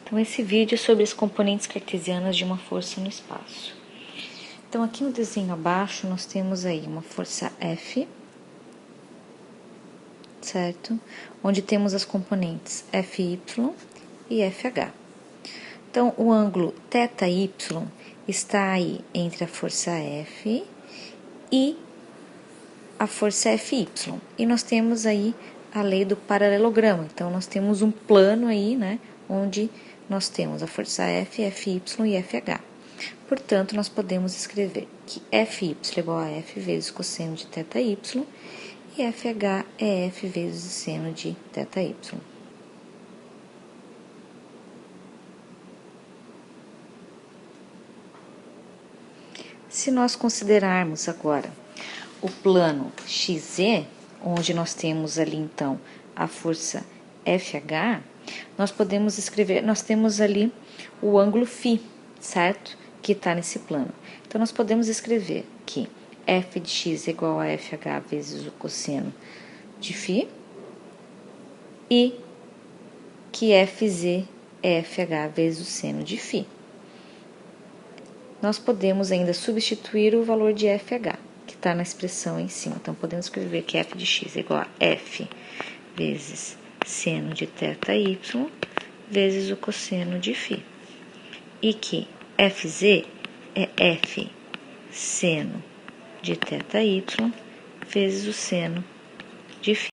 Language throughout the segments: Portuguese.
Então, esse vídeo é sobre as componentes cartesianas de uma força no espaço. Então, aqui no desenho abaixo, nós temos aí uma força F, certo? Onde temos as componentes Fy e Fh. Então, o ângulo θy está aí entre a força F e a força Fy. E nós temos aí a lei do paralelogramo. Então, nós temos um plano aí, né? Onde nós temos a força F, Fy e Fh. Portanto, nós podemos escrever que Fy é igual a F vezes cosseno de θy e Fh é F vezes o seno de θy. Se nós considerarmos agora o plano XZ, onde nós temos ali então a força FH, nós podemos escrever, nós temos ali o ângulo φ, certo? Que está nesse plano. Então, nós podemos escrever que f de x é igual a FH vezes o cosseno de φ e que Fz é FH vezes o seno de φ. Nós podemos ainda substituir o valor de FH, que está na expressão em cima. Então, podemos escrever que f de x é igual a f vezes seno de θy vezes o cosseno de φ. E que Fz é f seno de θy vezes o seno de φ.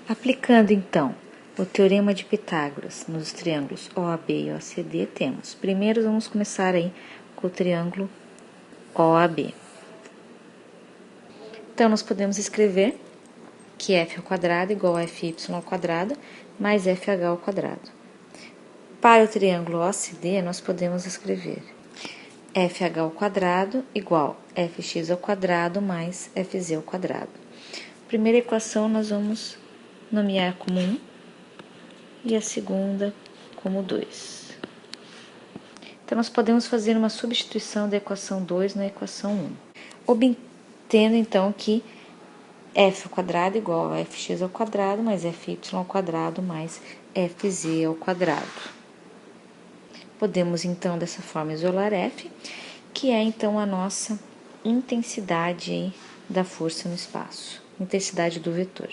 Aplicando, então, o teorema de Pitágoras nos triângulos OAB e OCD, temos. Primeiro, vamos começar aí com o triângulo OAB. Então, nós podemos escrever que f ao quadrado igual a fy ao quadrado mais fh ao quadrado. Para o triângulo OCD, nós podemos escrever fh ao quadrado igual a fx ao quadrado mais fz ao quadrado. Primeira equação nós vamos nomear como 1 e a segunda como 2. Então, nós podemos fazer uma substituição da equação 2 na equação 1, obtendo então que f ao quadrado igual a fx ao quadrado mais fy ao quadrado mais fz ao quadrado. Podemos, então, dessa forma, isolar F, que é, então, a nossa intensidade aí da força no espaço, intensidade do vetor.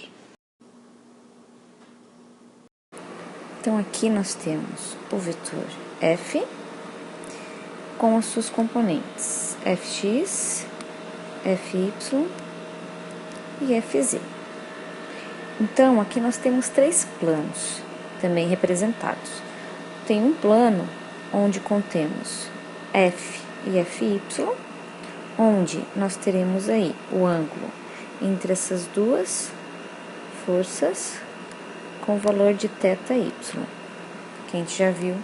Então, aqui nós temos o vetor F com as suas componentes Fx, Fy e Fz. Então, aqui nós temos três planos também representados. Tem um plano onde contemos F e Fy, onde nós teremos aí o ângulo entre essas duas forças com o valor de θy, que a gente já viu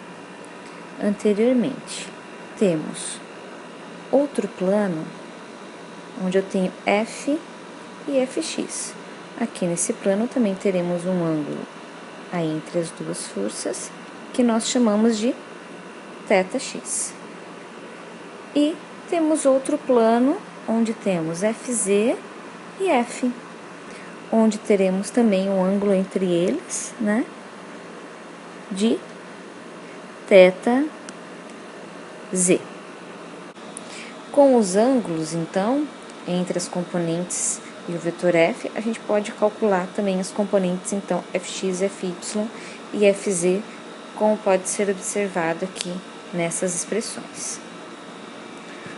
anteriormente. Temos outro plano onde eu tenho F e Fx. Aqui nesse plano também teremos um ângulo aí entre as duas forças, que nós chamamos de θx. E temos outro plano onde temos Fz e F, onde teremos também um ângulo entre eles, né, de θz. Com os ângulos, então, entre as componentes e o vetor F, a gente pode calcular também as componentes, então, Fx, Fy e Fz, como pode ser observado aqui nessas expressões.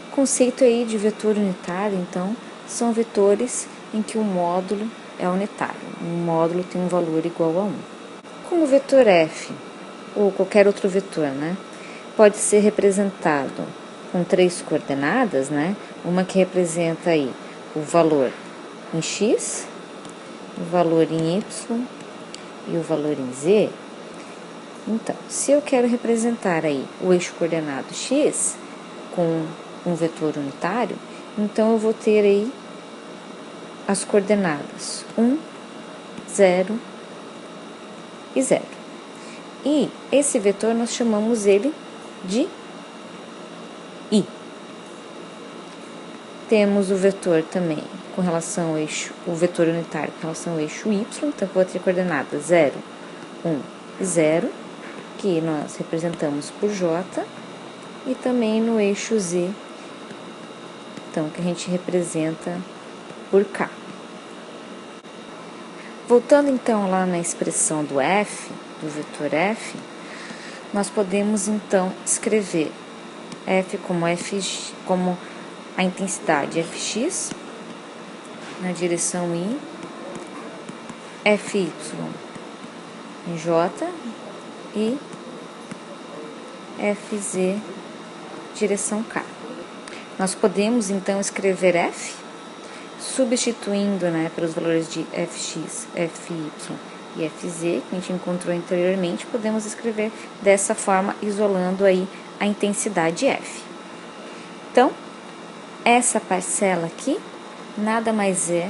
O conceito aí de vetor unitário, então, são vetores em que o módulo é unitário. Um módulo tem um valor igual a 1. Como o vetor F, ou qualquer outro vetor, né, pode ser representado com três coordenadas, né, uma que representa aí o valor em x, o valor em y e o valor em z. Então, se eu quero representar aí o eixo coordenado x com um vetor unitário, então eu vou ter aí as coordenadas 1, 0 e 0. E esse vetor nós chamamos ele de I. Temos o vetor também com relação ao eixo, o vetor unitário com relação ao eixo y, então eu vou ter coordenadas 0, 1 e 0, que nós representamos por J e também no eixo Z, então, que a gente representa por K. Voltando então lá na expressão do F, do vetor F, nós podemos então escrever F como a intensidade Fx na direção Y, Fy em J e Fz direção K. Nós podemos então escrever F substituindo, né, pelos valores de Fx, Fy e Fz, que a gente encontrou anteriormente, podemos escrever dessa forma, isolando aí a intensidade F. Então, essa parcela aqui nada mais é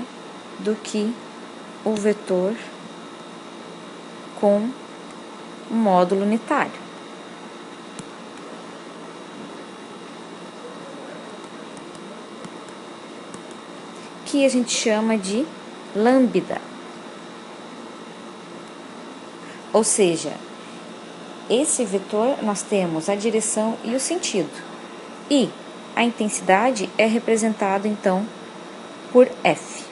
do que o vetor com um módulo unitário. Que a gente chama de lambda. Ou seja, esse vetor nós temos a direção e o sentido. E a intensidade é representada então por F.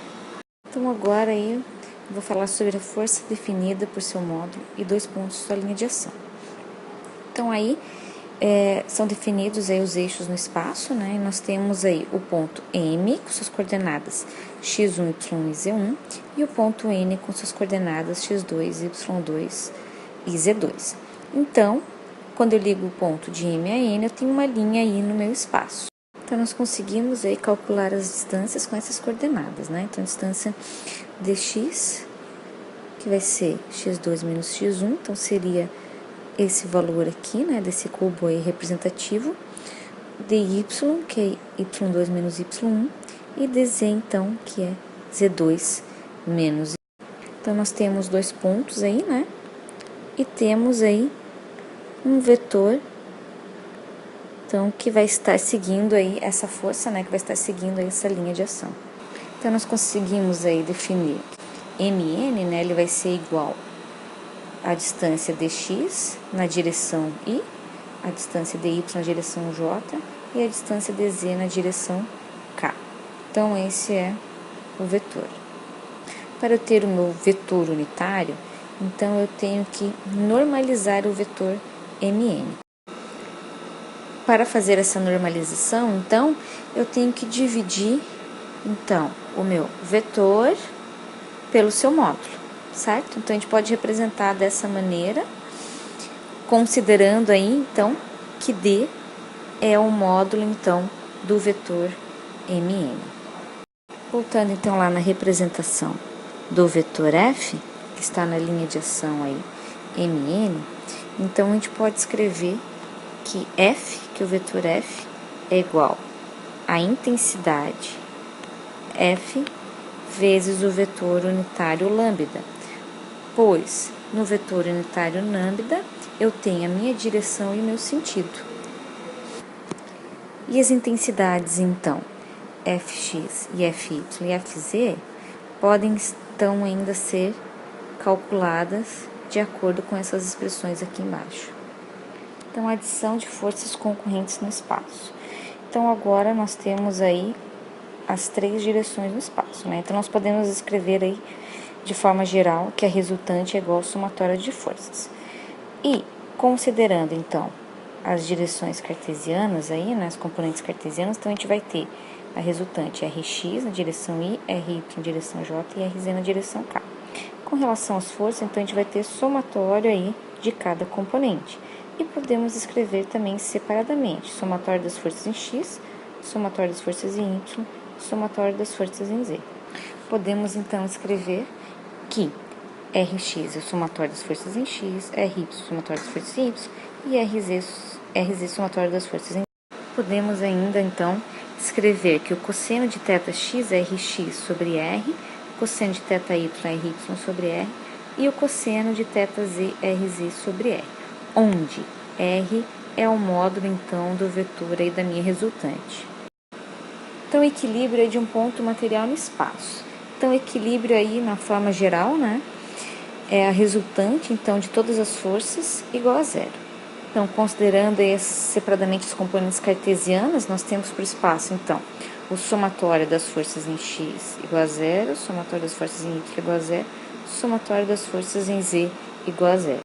Então agora aí eu vou falar sobre a força definida por seu módulo e 2 pontos de sua linha de ação. Então aí são definidos aí os eixos no espaço, né? E nós temos aí o ponto M com suas coordenadas x1, y e z1 e o ponto N com suas coordenadas x2, y2 e z2. Então, quando eu ligo o ponto de M a N, eu tenho uma linha aí no meu espaço. Então, nós conseguimos aí calcular as distâncias com essas coordenadas, né? Então, a distância dx, que vai ser x2 menos x1, então seria esse valor aqui, né, desse cubo aí representativo, dy, que é y2 menos y1, e dz, então, que é z2 menos y1. Então, nós temos 2 pontos aí, né, e temos aí um vetor, então, que vai estar seguindo aí essa força, né, que vai estar seguindo aí essa linha de ação. Então, nós conseguimos aí definir mn, né, ele vai ser igual a distância dx na direção y, a distância dy na direção j e a distância dz na direção k. Então, esse é o vetor. Para eu ter o meu vetor unitário, então eu tenho que normalizar o vetor mn. Para fazer essa normalização, então, eu tenho que dividir, então, o meu vetor pelo seu módulo. Certo? Então, a gente pode representar dessa maneira, considerando aí, então, que D é o módulo, então, do vetor MN. Voltando, então, lá na representação do vetor F, que está na linha de ação aí, MN, então, a gente pode escrever que F, que o vetor F, é igual à intensidade F vezes o vetor unitário lambda. Pois, no vetor unitário lambda, eu tenho a minha direção e o meu sentido. E as intensidades, então, Fx e Fy e Fz, podem, então, ainda ser calculadas de acordo com essas expressões aqui embaixo. Então, adição de forças concorrentes no espaço. Então, agora nós temos aí as 3 direções no espaço, né? Então, nós podemos escrever aí de forma geral, que a resultante é igual à somatória de forças. E, considerando, então, as direções cartesianas aí, né, as componentes cartesianas, então a gente vai ter a resultante Rx na direção I, Ry na direção J e Rz na direção K. Com relação às forças, então a gente vai ter somatório aí de cada componente. E podemos escrever também separadamente, somatório das forças em X, somatório das forças em Y, somatório das forças em Z. Podemos, então, escrever que Rx é o somatório das forças em X, Ry o somatório das forças em Y e Rz somatório das forças em Z. Podemos ainda, então, escrever que o cosseno de θx é Rx sobre R, o cosseno de θy é Ry sobre R e o cosseno de θz é Rz sobre R, onde R é o módulo, então, do vetor aí da minha resultante. Então, o equilíbrio é de um ponto material no espaço. Então, equilíbrio aí na forma geral, né? é a resultante, então, de todas as forças igual a zero. Então, considerando separadamente as componentes cartesianas, nós temos para o espaço, então, o somatório das forças em x igual a zero, o somatório das forças em y igual a zero, o somatório das forças em z igual a zero.